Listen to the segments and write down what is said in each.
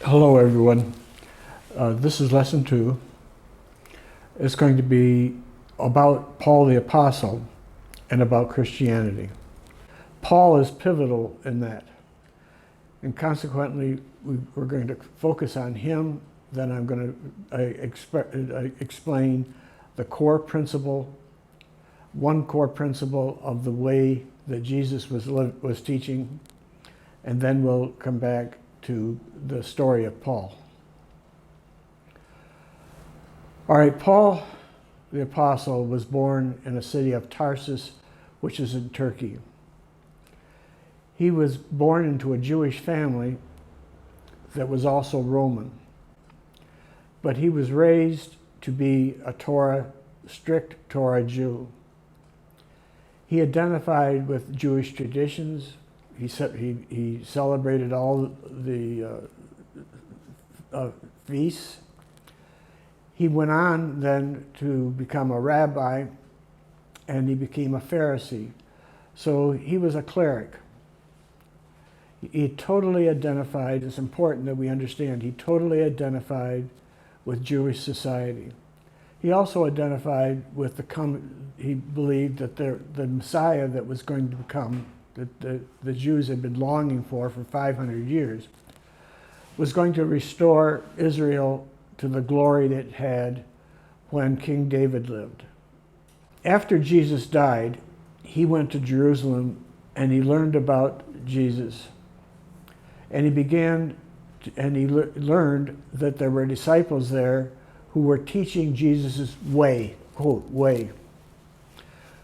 Hello everyone. This is lesson 2. It's going to be about Paul the Apostle and about Christianity. Paul is pivotal in that, and consequently we're going to focus on him. Then I'm going to explain the core principle, one core principle of the way that Jesus was teaching, and then we'll come back to the story of Paul. All right, Paul the Apostle was born in a city of Tarsus, which is in Turkey. He was born into a Jewish family that was also Roman, but he was raised to be a strict Torah Jew. He identified with Jewish traditions. He celebrated all the feasts. He went on then to become a rabbi, and he became a Pharisee. So he was a cleric. He totally identified, it's important that we understand, he totally identified with Jewish society. He also identified with he believed that the Messiah that was going to come, that the Jews had been longing for 500 years, was going to restore Israel to the glory that it had when King David lived. After Jesus died, he went to Jerusalem and he learned about Jesus. And he learned that there were disciples there who were teaching Jesus' way, quote, way.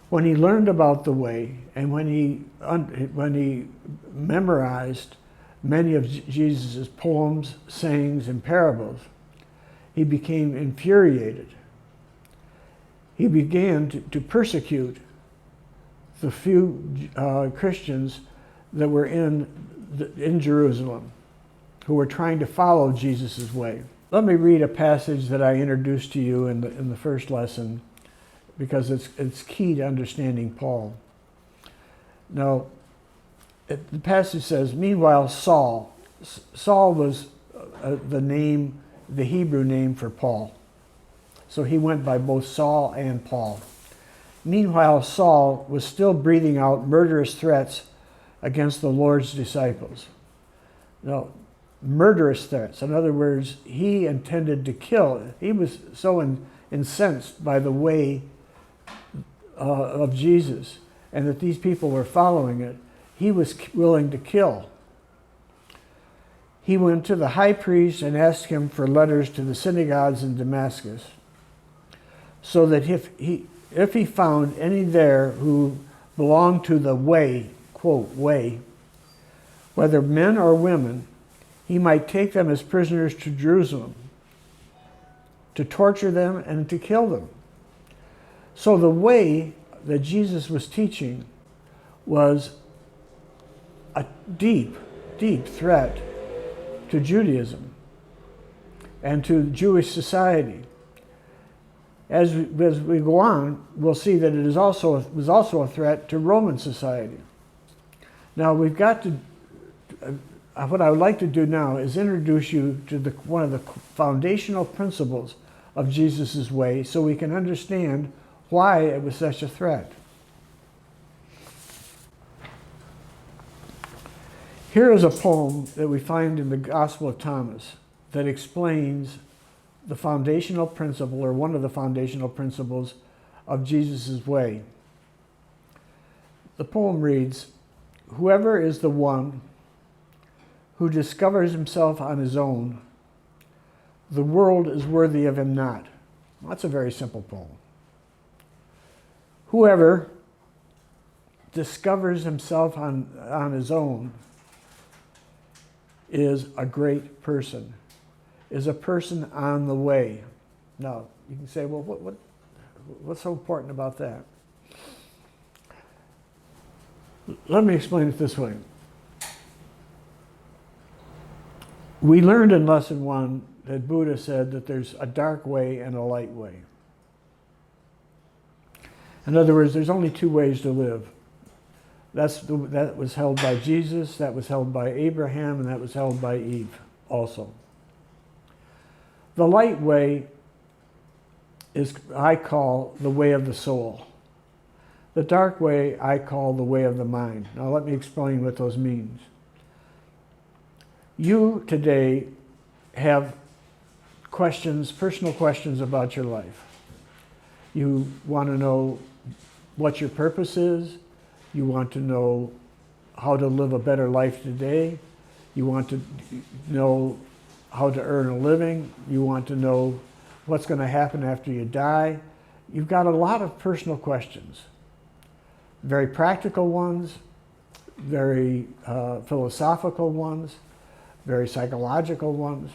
When he learned about the way, and when he memorized many of Jesus' poems, sayings, and parables, he became infuriated. He began to persecute the few Christians that were in Jerusalem who were trying to follow Jesus' way. Let me read a passage that I introduced to you in the first lesson, because it's key to understanding Paul. Now, the passage says, meanwhile Saul was the Hebrew name for Paul. So he went by both Saul and Paul. Meanwhile Saul was still breathing out murderous threats against the Lord's disciples. Now, murderous threats. In other words, he intended to kill. He was so incensed by the way of Jesus, and that these people were following it, he was willing to kill. He went to the high priest and asked him for letters to the synagogues in Damascus, so that if he found any there who belonged to the way, quote, way, whether men or women, he might take them as prisoners to Jerusalem, to torture them and to kill them. So the way that Jesus was teaching was a deep, deep threat to Judaism and to Jewish society. As we go on, we'll see that it was also a threat to Roman society. Now we've got to, what I would like to do now is introduce you to one of the foundational principles of Jesus' way, so we can understand why it was such a threat. Here is a poem that we find in the Gospel of Thomas that explains the foundational principle, or one of the foundational principles, of Jesus' way. The poem reads, "Whoever is the one who discovers himself on his own, the world is worthy of him not." Well, that's a very simple poem. Whoever discovers himself on his own is a great person, is a person on the way. Now, you can say, well, what's so important about that? Let me explain it this way. We learned in lesson 1 that Buddha said that there's a dark way and a light way. In other words, there's only 2 ways to live. That was held by Jesus, that was held by Abraham, and that was held by Eve also. The light way is, I call, the way of the soul. The dark way I call the way of the mind. Now let me explain what those means. You today have questions, personal questions about your life. You want to know what your purpose is. You want to know how to live a better life today. You want to know how to earn a living. You want to know what's going to happen after you die. You've got a lot of personal questions. Very practical ones, very philosophical ones, very psychological ones.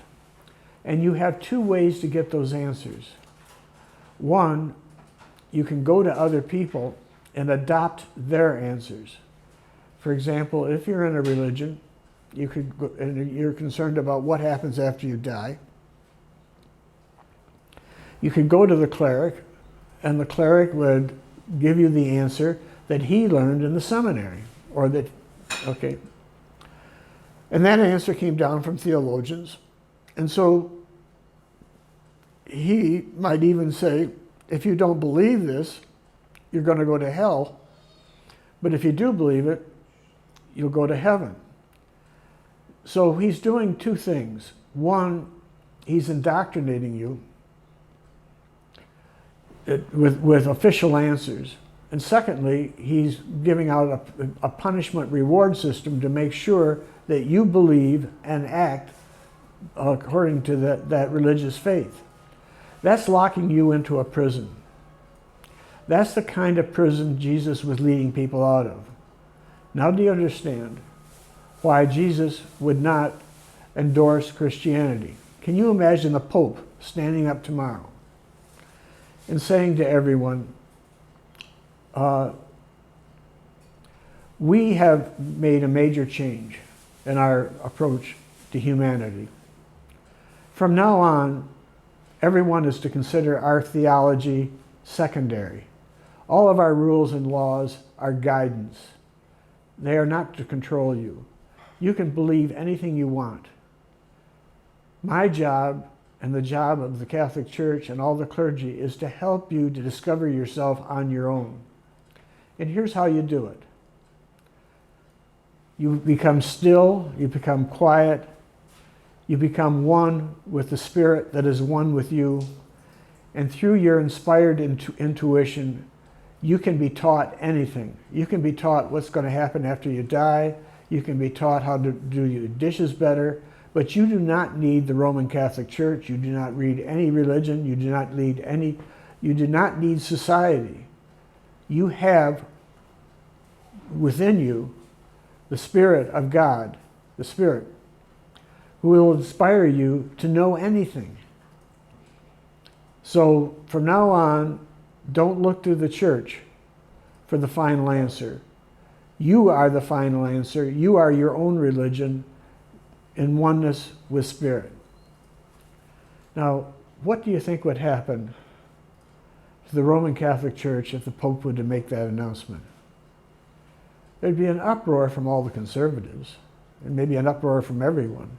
And you have two ways to get those answers. One, you can go to other people and adopt their answers. For example, if you're in a religion, you could go, and you're concerned about what happens after you die, you could go to the cleric, and the cleric would give you the answer that he learned in the seminary, or that, okay. And that answer came down from theologians. And so he might even say, if you don't believe this, you're going to go to hell. But if you do believe it, you'll go to heaven. So he's doing two things. One, he's indoctrinating you with official answers. And secondly, he's giving out a punishment reward system to make sure that you believe and act according to that religious faith. That's locking you into a prison. That's the kind of prison Jesus was leading people out of. Now do you understand why Jesus would not endorse Christianity? Can you imagine the Pope standing up tomorrow and saying to everyone, we have made a major change in our approach to humanity. From now on, everyone is to consider our theology secondary. All of our rules and laws are guidance. They are not to control you. You can believe anything you want. My job and the job of the Catholic Church and all the clergy is to help you to discover yourself on your own. And here's how you do it. You become still, you become quiet, you become one with the Spirit that is one with you, and through your inspired intuition, you can be taught anything. You can be taught what's going to happen after you die. You can be taught how to do your dishes better. But you do not need the Roman Catholic Church. You do not read any religion. You do not need society. You have within you the Spirit of God, the Spirit, who will inspire you to know anything. So from now on, don't look to the church for the final answer. You are the final answer. You are your own religion in oneness with Spirit. Now, what do you think would happen to the Roman Catholic Church if the Pope were to make that announcement? There'd be an uproar from all the conservatives, and maybe an uproar from everyone.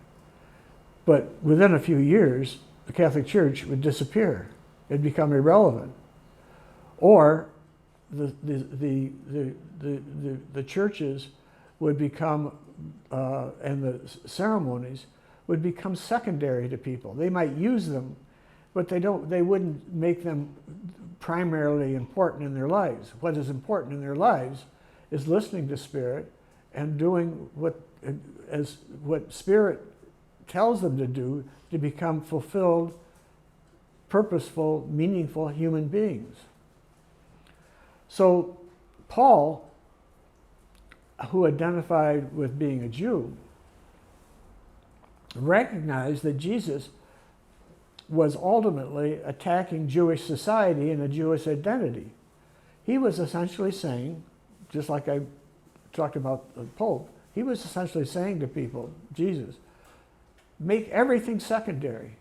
But within a few years, the Catholic Church would disappear. It'd become irrelevant. Or the churches would become, and the ceremonies would become secondary to people. They might use them, but they wouldn't make them primarily important in their lives. What is important in their lives is listening to Spirit and doing what Spirit tells them to do to become fulfilled, purposeful, meaningful human beings. So Paul, who identified with being a Jew, recognized that Jesus was ultimately attacking Jewish society and a Jewish identity. He was essentially saying, just like I talked about the Pope, he was essentially saying to people, Jesus, make everything secondary.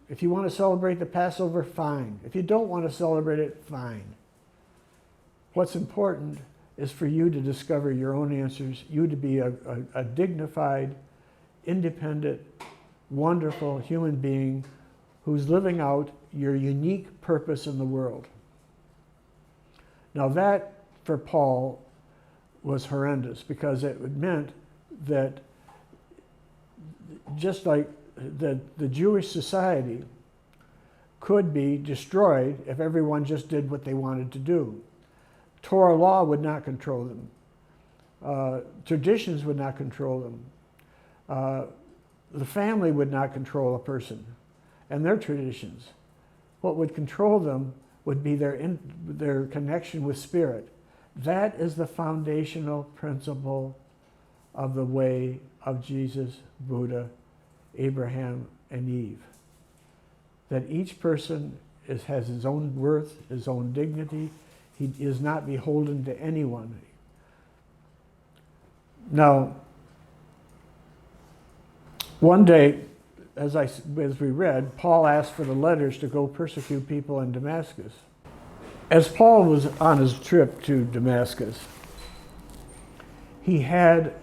If you want to celebrate the Passover, fine. If you don't want to celebrate it, fine. What's important is for you to discover your own answers, you to be a dignified, independent wonderful human being who's living out your unique purpose in the world. Now that, for Paul, was horrendous, because it meant that just like the Jewish society could be destroyed if everyone just did what they wanted to do. Torah law would not control them. Traditions would not control them. The family would not control a person and their traditions. What would control them would be their connection with Spirit. That is the foundational principle of the way of Jesus, Buddha, Abraham, and Eve. That each person has his own worth, his own dignity. He is not beholden to anyone. Now, one day, as we read, Paul asked for the letters to go persecute people in Damascus. As Paul was on his trip to Damascus, he had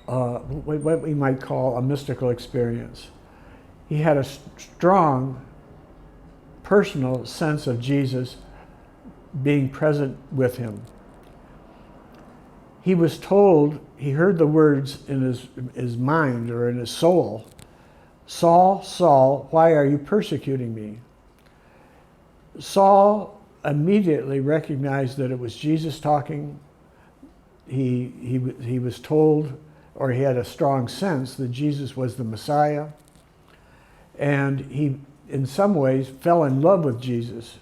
what we might call a mystical experience. He had a strong personal sense of Jesus being present with him. He was told, he heard the words in his mind or in his soul, "Saul, Saul, why are you persecuting me?" Saul immediately recognized that it was Jesus talking. He was told, or he had a strong sense that Jesus was the Messiah. And he, in some ways, fell in love with Jesus.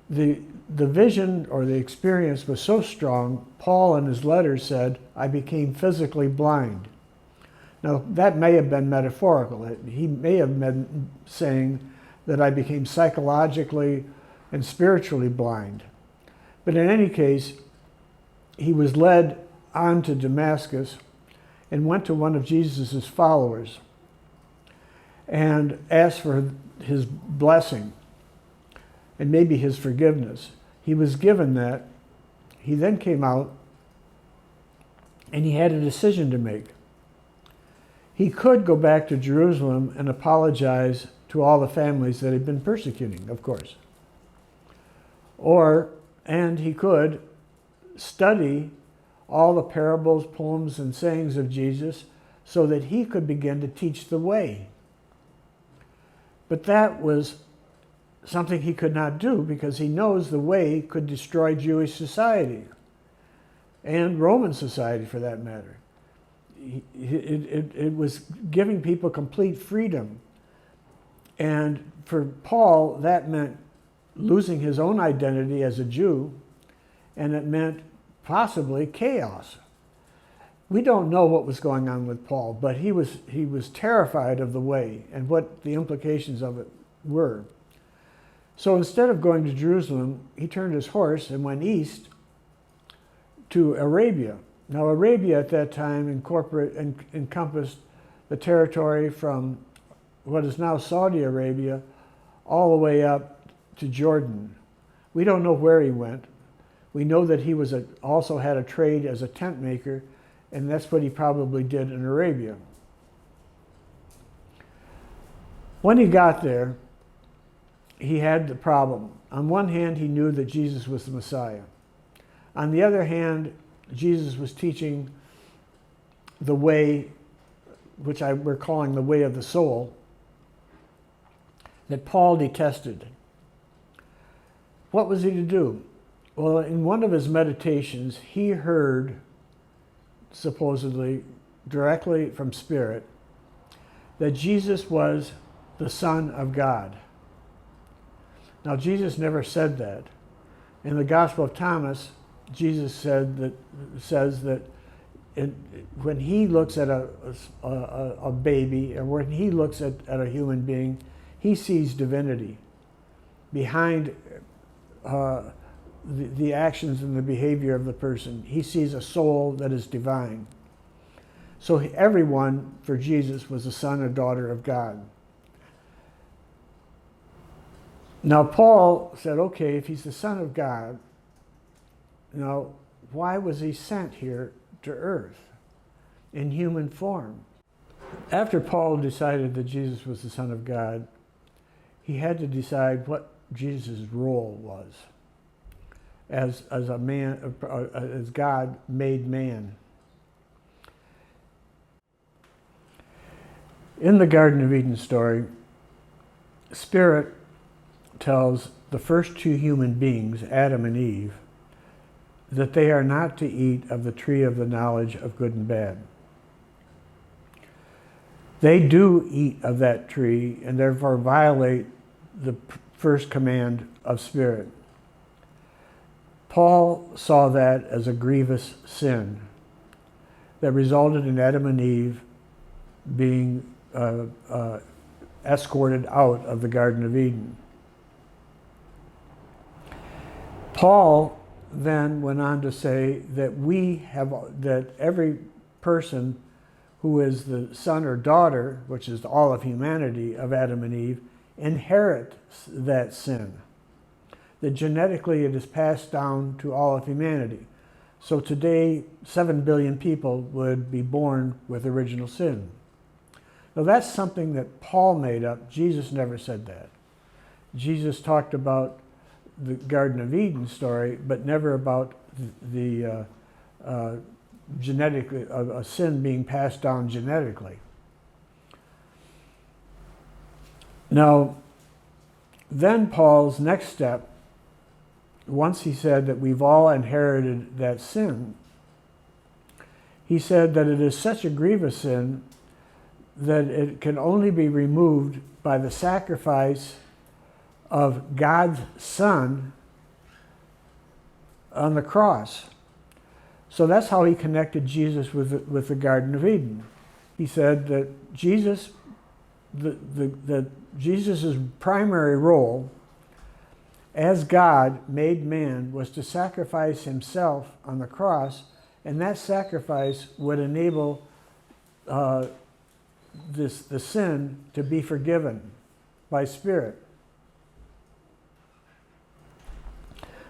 The vision or the experience was so strong, Paul in his letter said, "I became physically blind." Now, that may have been metaphorical. He may have been saying that I became psychologically and spiritually blind. But in any case, he was led on to Damascus and went to one of Jesus' followers and asked for his blessing and maybe his forgiveness. He was given that. He then came out and he had a decision to make. He could go back to Jerusalem and apologize to all the families that he'd been persecuting, of course. And he could study all the parables, poems, and sayings of Jesus so that he could begin to teach the way. But that was something he could not do because he knows the way could destroy Jewish society and Roman society for that matter. It was giving people complete freedom. And for Paul, that meant losing his own identity as a Jew, and it meant possibly chaos. We don't know what was going on with Paul, but he was terrified of the way and what the implications of it were. So instead of going to Jerusalem, he turned his horse and went east to Arabia. Now, Arabia at that time encompassed the territory from what is now Saudi Arabia all the way up to Jordan. We don't know where he went. We know that he was also had a trade as a tent maker, and that's what he probably did in Arabia. When he got there, he had the problem. On one hand, he knew that Jesus was the Messiah. On the other hand, Jesus was teaching the way, which we're calling the way of the soul, that Paul detested. What was he to do? Well, in one of his meditations, he heard, supposedly directly from Spirit, that Jesus was the Son of God. Now, Jesus never said that. In the Gospel of Thomas, Jesus says that when he looks at a baby, or when he looks at a human being, he sees divinity behind the actions and the behavior of the person. He sees a soul that is divine. So everyone, for Jesus, was a son or daughter of God. Now Paul said, okay, if he's the Son of God, now why was he sent here to earth in human form? After Paul decided that Jesus was the Son of God, he had to decide what Jesus' role was as a man, as God made man. In the Garden of Eden story, Spirit tells the first two human beings, Adam and Eve, that they are not to eat of the tree of the knowledge of good and bad. They do eat of that tree and therefore violate the first command of Spirit. Paul saw that as a grievous sin that resulted in Adam and Eve being escorted out of the Garden of Eden. Paul then went on to say that that every person who is the son or daughter, which is all of humanity of Adam and Eve, inherits that sin. That genetically it is passed down to all of humanity. So today, 7 billion people would be born with original sin. Now that's something that Paul made up. Jesus never said that. Jesus talked about the Garden of Eden story, but never about the genetically, a sin being passed down genetically. Now, then Paul's next step, once he said that we've all inherited that sin, he said that it is such a grievous sin that it can only be removed by the sacrifice of God's Son on the cross. So that's how he connected Jesus with the Garden of Eden. He said that Jesus, that Jesus' primary role as God made man was to sacrifice himself on the cross, and that sacrifice would enable the sin to be forgiven by Spirit.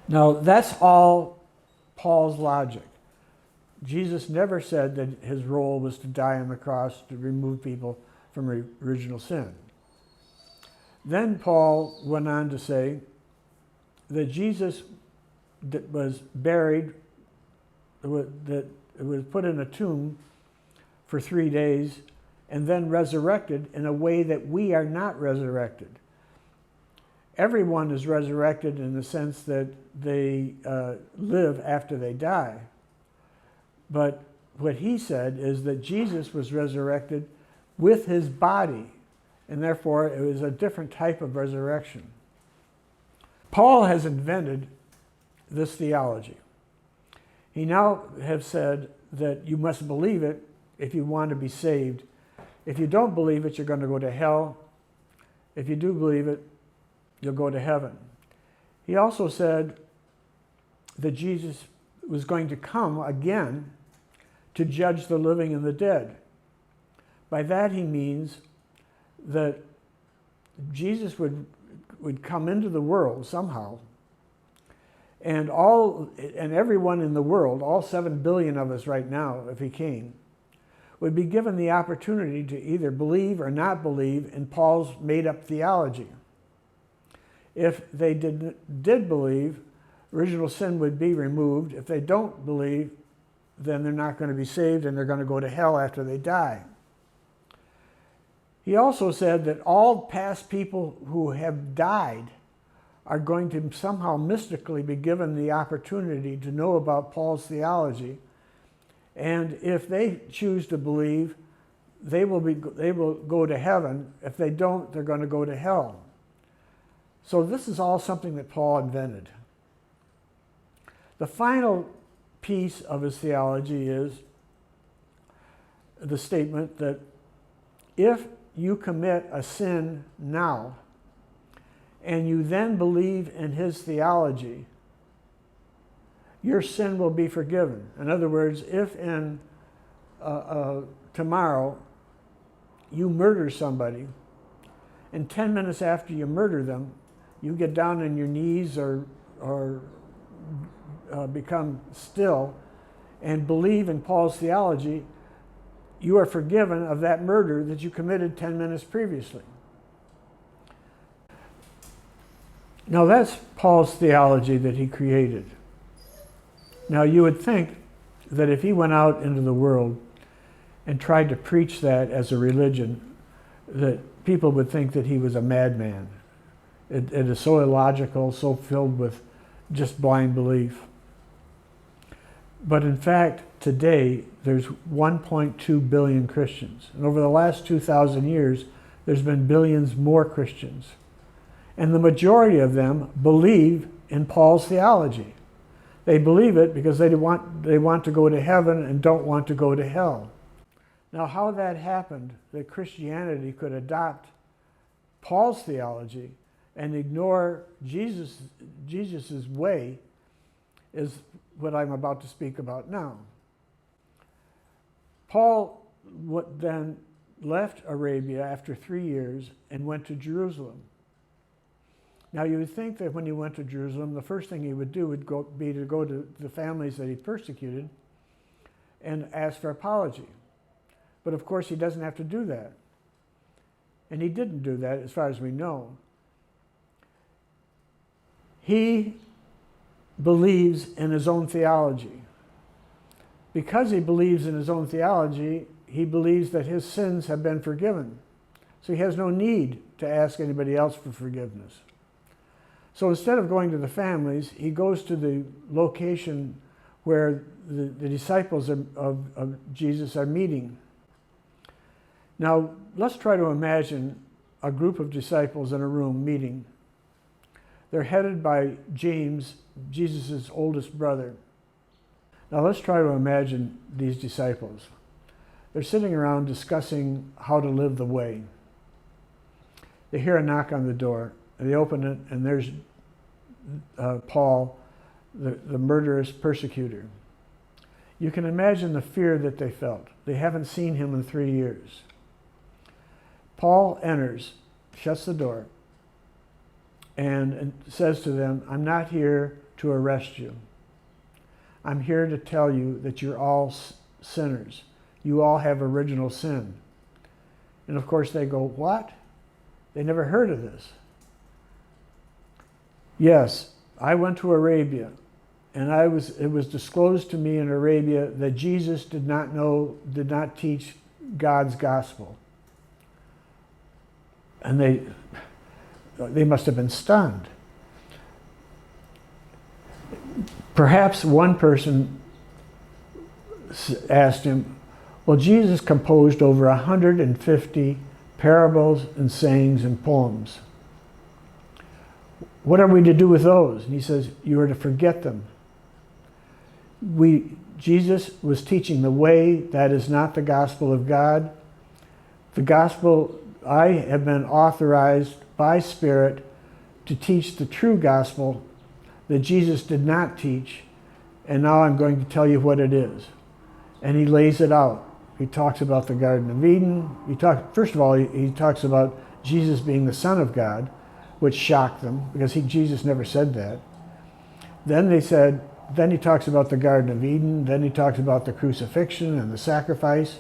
Now, that's all Paul's logic. Jesus never said that his role was to die on the cross to remove people from original sin. Then Paul went on to say that Jesus was buried, that it was put in a tomb for 3 days, and then resurrected in a way that we are not resurrected. Everyone is resurrected in the sense that they live after they die. But what he said is that Jesus was resurrected with his body, and therefore it was a different type of resurrection. Paul has invented this theology. He now has said that you must believe it if you want to be saved. If you don't believe it, you're going to go to hell. If you do believe it, you'll go to heaven. He also said that Jesus was going to come again to judge the living and the dead. By that he means that Jesus would come into the world somehow, and everyone in the world, all 7 billion of us right now, if he came, would be given the opportunity to either believe or not believe in Paul's made-up theology. If they did believe, original sin would be removed. If they don't believe, then they're not going to be saved and they're going to go to hell after they die. He also said that all past people who have died are going to somehow mystically be given the opportunity to know about Paul's theology. And if they choose to believe, they will go to heaven. If they don't, they're going to go to hell. So this is all something that Paul invented. The final piece of his theology is the statement that if you commit a sin now and you then believe in his theology, your sin will be forgiven. In other words, if in tomorrow you murder somebody, and 10 minutes after you murder them, you get down on your knees or become still and believe in Paul's theology, you are forgiven of that murder that you committed 10 minutes previously. Now that's Paul's theology that he created. Now you would think that if he went out into the world and tried to preach that as a religion, that people would think that he was a madman. It is so illogical, so filled with just blind belief. But in fact, today, there's 1.2 billion Christians. And over the last 2,000 years, there's been billions more Christians. And the majority of them believe in Paul's theology. They believe it because they want to go to heaven and don't want to go to hell. Now, how that happened, that Christianity could adopt Paul's theology and ignore Jesus's way, is what I'm about to speak about now. Paul then left Arabia after 3 years and went to Jerusalem. Now you would think that when he went to Jerusalem, the first thing he would do would be to go to the families that he persecuted and ask for apology. But of course he doesn't have to do that. And he didn't do that as far as we know. He believes in his own theology. Because he believes in his own theology, he believes that his sins have been forgiven. So he has no need to ask anybody else for forgiveness. So instead of going to the families, he goes to the location where the disciples of Jesus are meeting. Now, let's try to imagine a group of disciples in a room meeting. They're headed by James, Jesus' oldest brother. Now let's try to imagine these disciples. They're sitting around discussing how to live the way. They hear a knock on the door, and they open it, and there's Paul, the murderous persecutor. You can imagine the fear that they felt. They haven't seen him in 3 years. Paul enters, shuts the door, and says to them, I'm not here to arrest you. I'm here to tell you that you're all sinners. You all have original sin. And of course they go, what? They never heard of this. Yes, I went to Arabia, and it was disclosed to me in Arabia that Jesus did not teach God's gospel. And they must have been stunned. Perhaps one person asked him, well, Jesus composed over 150 parables and sayings and poems. What are we to do with those? And he says, you are to forget them. Jesus was teaching the way that is not the gospel of God. The gospel, I have been authorized by Spirit to teach the true gospel that Jesus did not teach, and now I'm going to tell you what it is. And he lays it out. He talks about the Garden of Eden. First of all, he talks about Jesus being the Son of God, which shocked them because Jesus never said that. Then he talks about the Garden of Eden. Then he talks about the crucifixion and the sacrifice.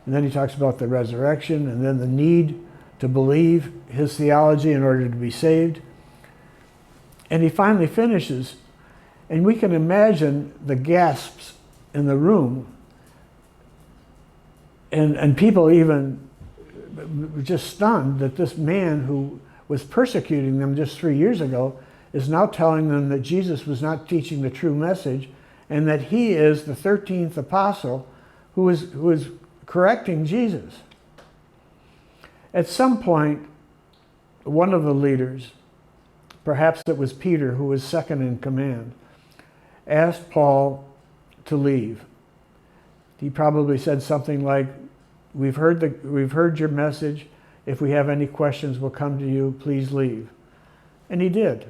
And then he talks about the resurrection, and then the need to believe his theology in order to be saved. And he finally finishes, and we can imagine the gasps in the room, and people even were just stunned that this man who was persecuting them just 3 years ago is now telling them that Jesus was not teaching the true message, and that he is the 13th apostle who is correcting Jesus. At some point, one of the leaders, perhaps it was Peter, who was second in command, asked Paul to leave. He probably said something like, we've heard your message. If we have any questions, we'll come to you. Please leave. And he did.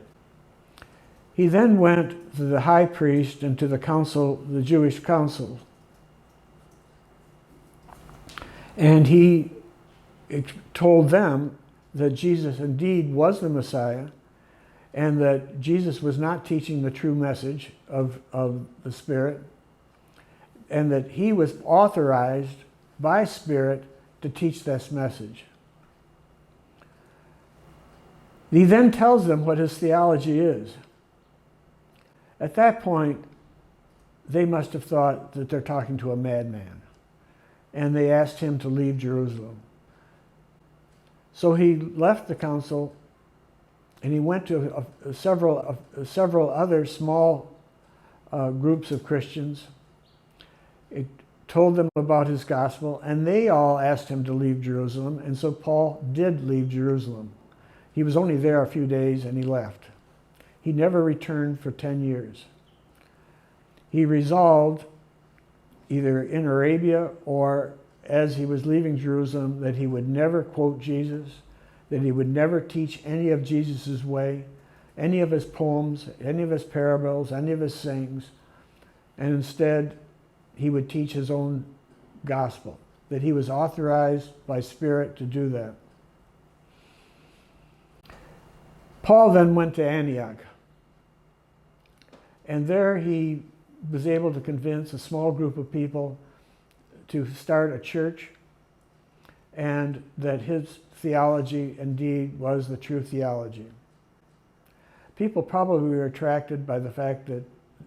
He then went to the high priest and to the council, the Jewish council. And he told them that Jesus indeed was the Messiah, and that Jesus was not teaching the true message of the Spirit, and that he was authorized by Spirit to teach this message. He then tells them what his theology is. At that point, they must have thought that they're talking to a madman, and they asked him to leave Jerusalem. So he left the council, and he went to several other small groups of Christians. It told them about his gospel, and they all asked him to leave Jerusalem, and so Paul did leave Jerusalem. He was only there a few days, and he left. He never returned for 10 years. He resolved, either in Arabia or as he was leaving Jerusalem, that he would never quote Jesus, that he would never teach any of Jesus' way, any of his poems, any of his parables, any of his sayings, and instead he would teach his own gospel, that he was authorized by Spirit to do that. Paul then went to Antioch, and there he was able to convince a small group of people to start a church, and that his theology indeed was the true theology. People probably were attracted by the fact that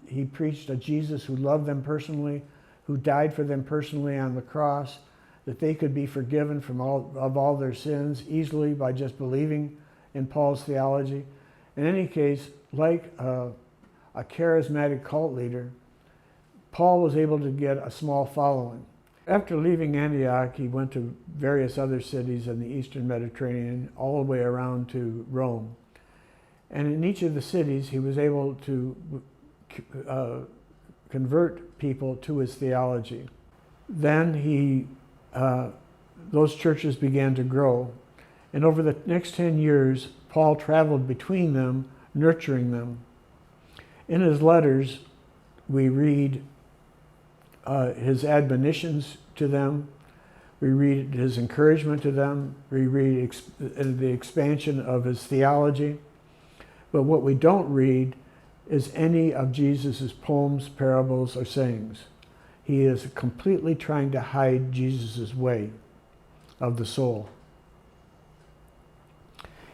he preached a Jesus who loved them personally, who died for them personally on the cross, that they could be forgiven from all their sins easily by just believing in Paul's theology. In any case, like a charismatic cult leader, Paul was able to get a small following. After leaving Antioch, he went to various other cities in the Eastern Mediterranean, all the way around to Rome. And in each of the cities, he was able to convert people to his theology. Then those churches began to grow. And over the next 10 years, Paul traveled between them, nurturing them. In his letters, we read his admonitions to them. We read his encouragement to them. We read the expansion of his theology. But what we don't read is any of Jesus' poems, parables, or sayings. He is completely trying to hide Jesus' way of the soul.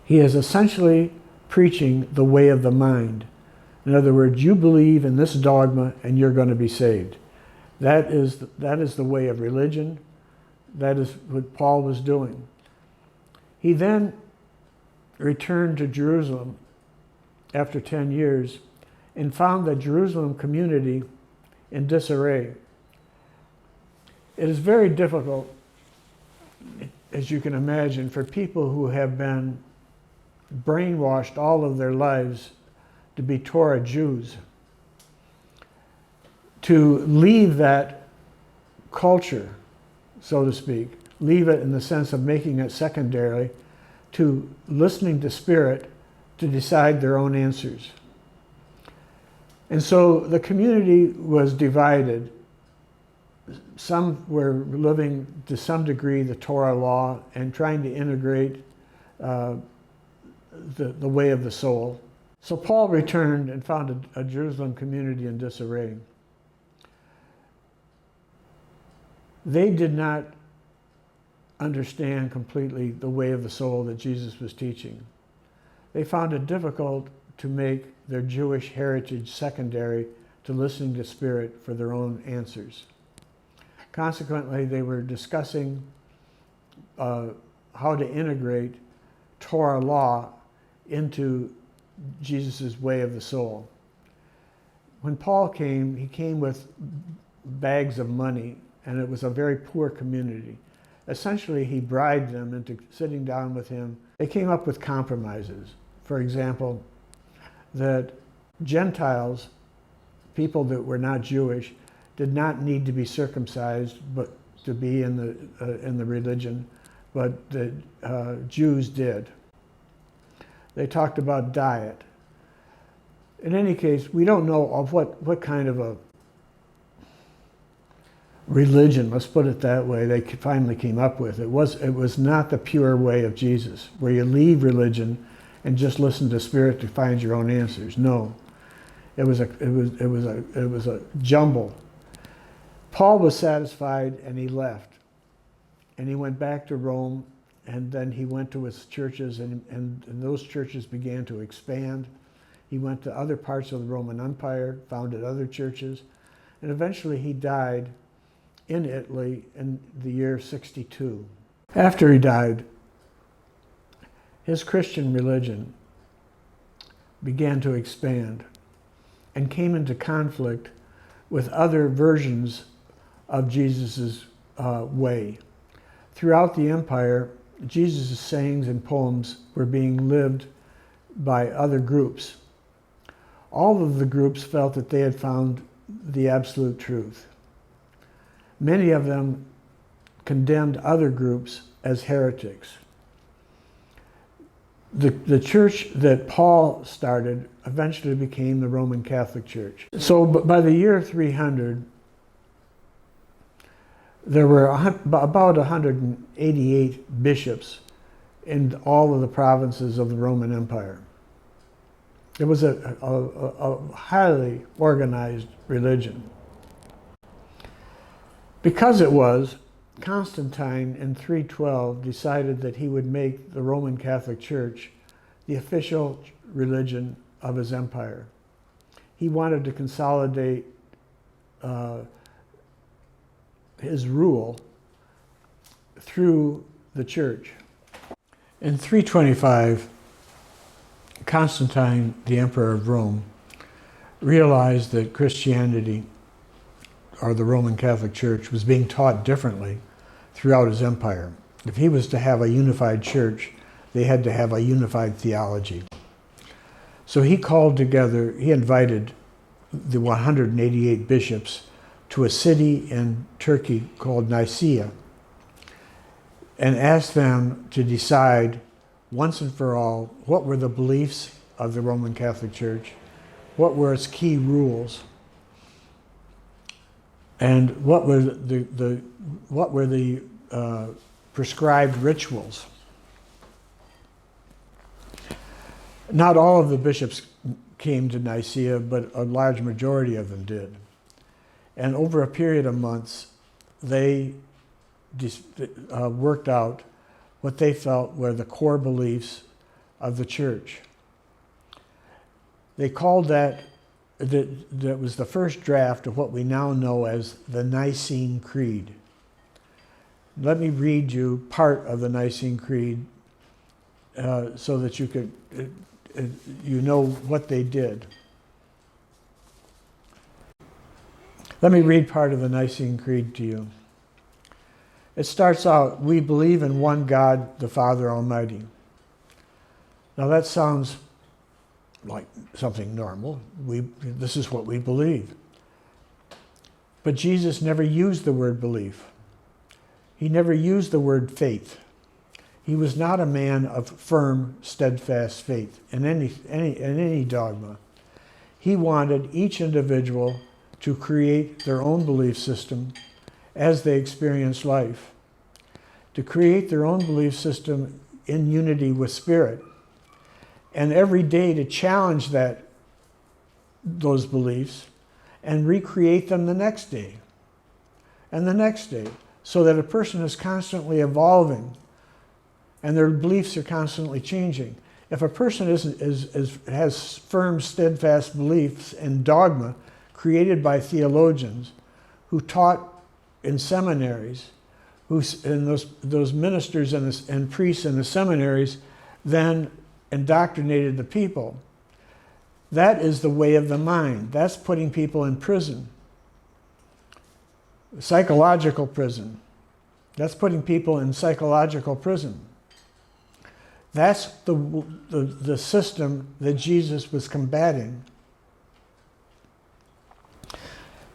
He is essentially preaching the way of the mind. In other words, you believe in this dogma and you're going to be saved. That is the way of religion. That is what Paul was doing. He then returned to Jerusalem after 10 years and found the Jerusalem community in disarray. It is very difficult, as you can imagine, for people who have been brainwashed all of their lives to be Torah Jews, to leave that culture, so to speak, leave it in the sense of making it secondary, to listening to Spirit to decide their own answers. And so the community was divided. Some were living to some degree the Torah law and trying to integrate the way of the soul. So Paul returned and found a Jerusalem community in disarray. They did not understand completely the way of the soul that Jesus was teaching. They found it difficult to make their Jewish heritage secondary to listening to Spirit for their own answers. Consequently, they were discussing how to integrate Torah law into Jesus' way of the soul. When Paul came, he came with bags of money, and it was a very poor community. Essentially, he bribed them into sitting down with him. They came up with compromises. For example, that Gentiles, people that were not Jewish, did not need to be circumcised but to be in the religion, but the Jews did. They talked about diet. In any case, we don't know of what kind of a religion, let's put it that way, they finally came up with. It was not the pure way of Jesus, where you leave religion and just listen to Spirit to find your own answers. No, it was a jumble. Paul was satisfied and he left. and he went back to Rome, and then he went to his churches, and those churches began to expand. He went to other parts of the Roman Empire, founded other churches, and eventually he died in Italy in the year 62. After he died, his Christian religion began to expand and came into conflict with other versions of Jesus' way. Throughout the empire, Jesus' sayings and poems were being lived by other groups. All of the groups felt that they had found the absolute truth. Many of them condemned other groups as heretics. The church that Paul started eventually became the Roman Catholic Church. So by the year 300, there were about 188 bishops in all of the provinces of the Roman Empire. It was a highly organized religion. Because it was, Constantine in 312 decided that he would make the Roman Catholic Church the official religion of his empire. He wanted to consolidate his rule through the church. In 325, Constantine, the Emperor of Rome, realized that Christianity, or the Roman Catholic Church, was being taught differently throughout his empire. If he was to have a unified church, they had to have a unified theology. So he invited the 188 bishops to a city in Turkey called Nicaea, and asked them to decide once and for all what were the beliefs of the Roman Catholic Church, what were its key rules, and what were the prescribed rituals. Not all of the bishops came to Nicaea, but a large majority of them did. And over a period of months, they worked out what they felt were the core beliefs of the church. They called that was the first draft of what we now know as the Nicene Creed. Let me read you part of the Nicene Creed so that you know what they did. Let me read part of the Nicene Creed to you. It starts out, "We believe in one God, the Father Almighty." Now that sounds like something normal. This is what we believe. But Jesus never used the word belief. He never used the word faith. He was not a man of firm, steadfast faith in any dogma. He wanted each individual to create their own belief system as they experience life, to create their own belief system in unity with Spirit, and every day to challenge those beliefs and recreate them the next day and the next day, so that a person is constantly evolving and their beliefs are constantly changing. If a person has firm, steadfast beliefs and dogma created by theologians who taught in seminaries, and those ministers and priests in the seminaries then indoctrinated the people, that is the way of the mind. That's putting people in prison, psychological prison. That's putting people in psychological prison. That's the system that Jesus was combating.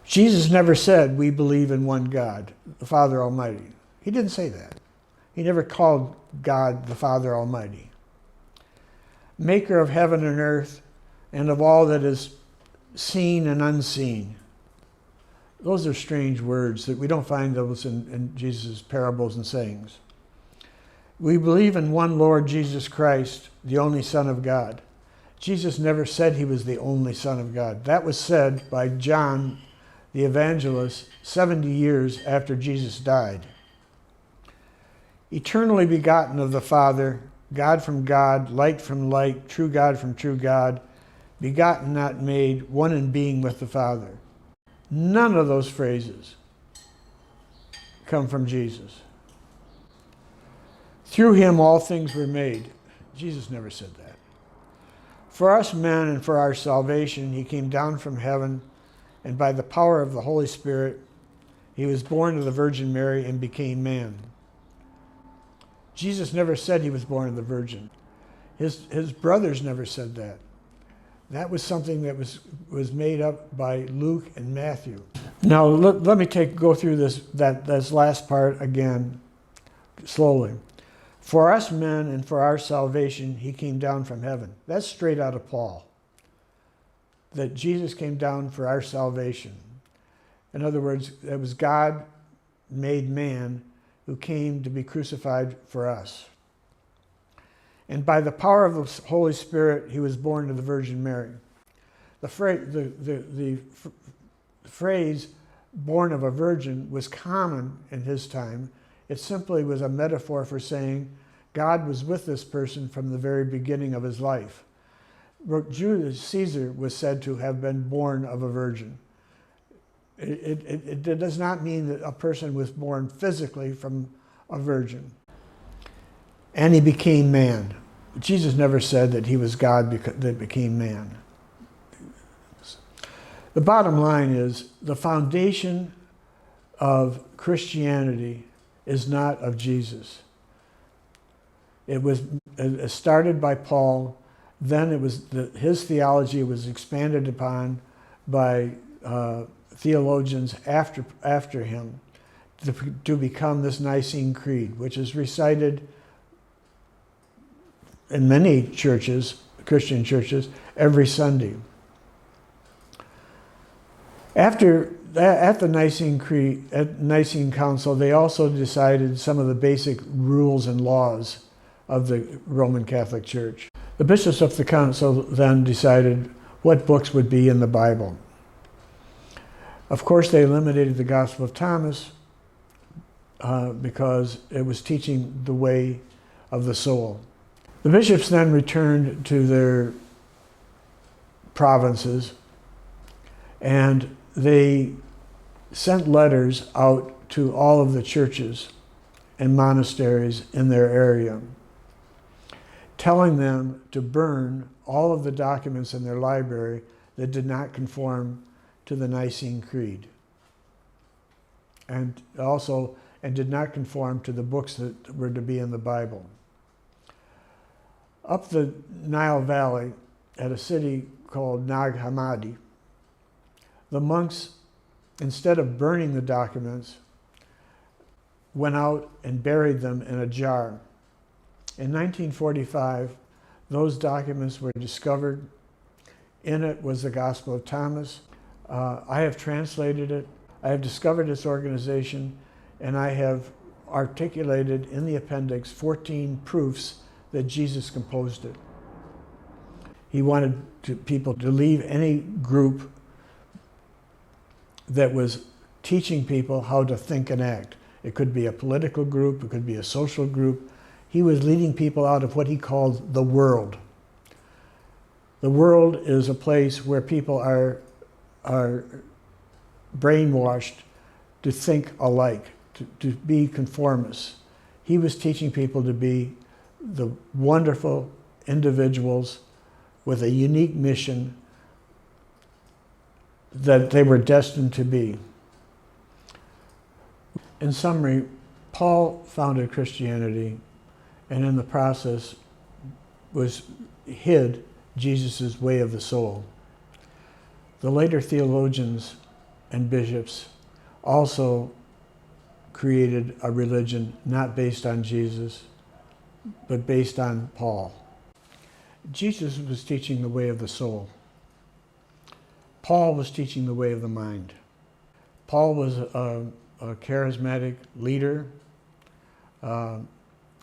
Jesus never said, "We believe in one God, the Father Almighty." He didn't say that. He never called God the Father Almighty. Maker of heaven and earth, and of all that is seen and unseen. Those are strange words that we don't find those in Jesus' parables and sayings. We believe in one Lord Jesus Christ, the only Son of God. Jesus never said he was the only Son of God. That was said by John the evangelist 70 years after Jesus died. eternally begotten of the Father, God from God, light from light, true God from true God, begotten, not made, one in being with the Father. None of those phrases come from Jesus. Through him all things were made. Jesus never said that. For us men and for our salvation, he came down from heaven, and by the power of the Holy Spirit, he was born of the Virgin Mary and became man. Jesus never said he was born of the Virgin. His brothers never said that. That was something that was made up by Luke and Matthew. Now let me go through this last part again slowly. For us men and for our salvation, he came down from heaven. That's straight out of Paul. That Jesus came down for our salvation. In other words, it was God made man who came to be crucified for us. And by the power of the Holy Spirit, he was born to the Virgin Mary. The phrase born of a virgin was common in his time. It simply was a metaphor for saying God was with this person from the very beginning of his life. Julius Caesar was said to have been born of a virgin. It does not mean that a person was born physically from a virgin. And he became man. Jesus never said that he was God that became man. The bottom line is the foundation of Christianity is not of Jesus. It was started by Paul. Then it was his theology was expanded upon by theologians after him to become this Nicene Creed, which is recited in many churches, Christian churches, every Sunday. At the Nicene Creed, at Nicene Council, they also decided some of the basic rules and laws of the Roman Catholic Church. The bishops of the council then decided what books would be in the Bible. Of course, they eliminated the Gospel of Thomas because it was teaching the way of the soul. The bishops then returned to their provinces, and they sent letters out to all of the churches and monasteries in their area, telling them to burn all of the documents in their library that did not conform to the Nicene Creed, and did not conform to the books that were to be in the Bible. Up the Nile Valley, at a city called Nag Hammadi, the monks, instead of burning the documents, went out and buried them in a jar. In 1945, those documents were discovered. In it was the Gospel of Thomas. I have translated it. I have discovered its organization, and I have articulated in the appendix 14 proofs that Jesus composed it. He wanted people to leave any group that was teaching people how to think and act. It could be a political group, it could be a social group. He was leading people out of what he called the world. The world is a place where people are brainwashed to think alike, to be conformists. He was teaching people to be the wonderful individuals with a unique mission that they were destined to be. In summary, Paul founded Christianity, and in the process hid Jesus' way of the soul. The later theologians and bishops also created a religion not based on Jesus, but based on Paul. Jesus was teaching the way of the soul. Paul was teaching the way of the mind. Paul was a charismatic leader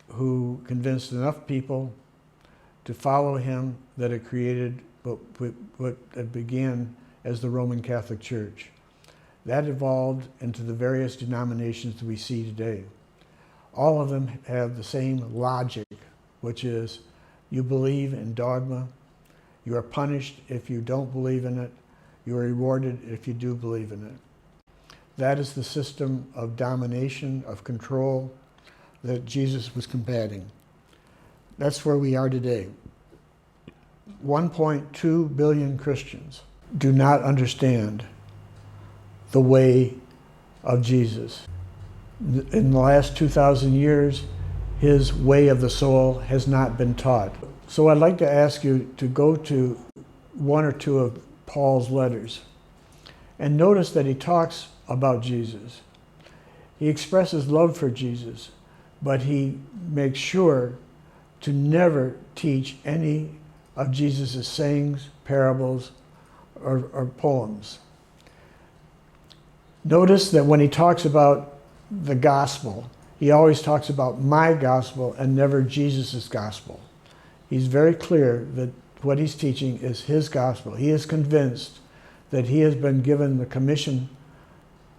who convinced enough people to follow him that it created what began as the Roman Catholic Church. That evolved into the various denominations that we see today. all of them have the same logic, which is you believe in dogma, you are punished if you don't believe in it, you are rewarded if you do believe in it. That is the system of domination, of control that Jesus was combating. That's where we are today. 1.2 billion Christians do not understand the way of Jesus. In the last 2,000 years, his way of the soul has not been taught. So I'd like to ask you to go to one or two of Paul's letters and notice that he talks about Jesus. He expresses love for Jesus, but he makes sure to never teach any of Jesus' sayings, parables, or poems. Notice that when he talks about the gospel, he always talks about my gospel and never Jesus' gospel. He's very clear that what he's teaching is his gospel. He is convinced that he has been given the commission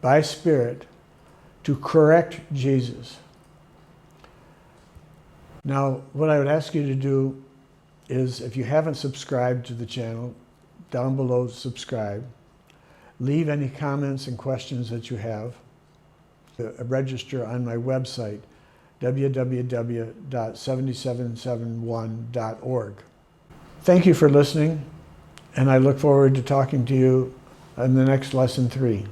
by Spirit to correct Jesus. Now, what I would ask you to do is, if you haven't subscribed to the channel, down below, subscribe. Leave any comments and questions that you have. Register on my website, www.7771.org. Thank you for listening, and I look forward to talking to you in the next lesson 3.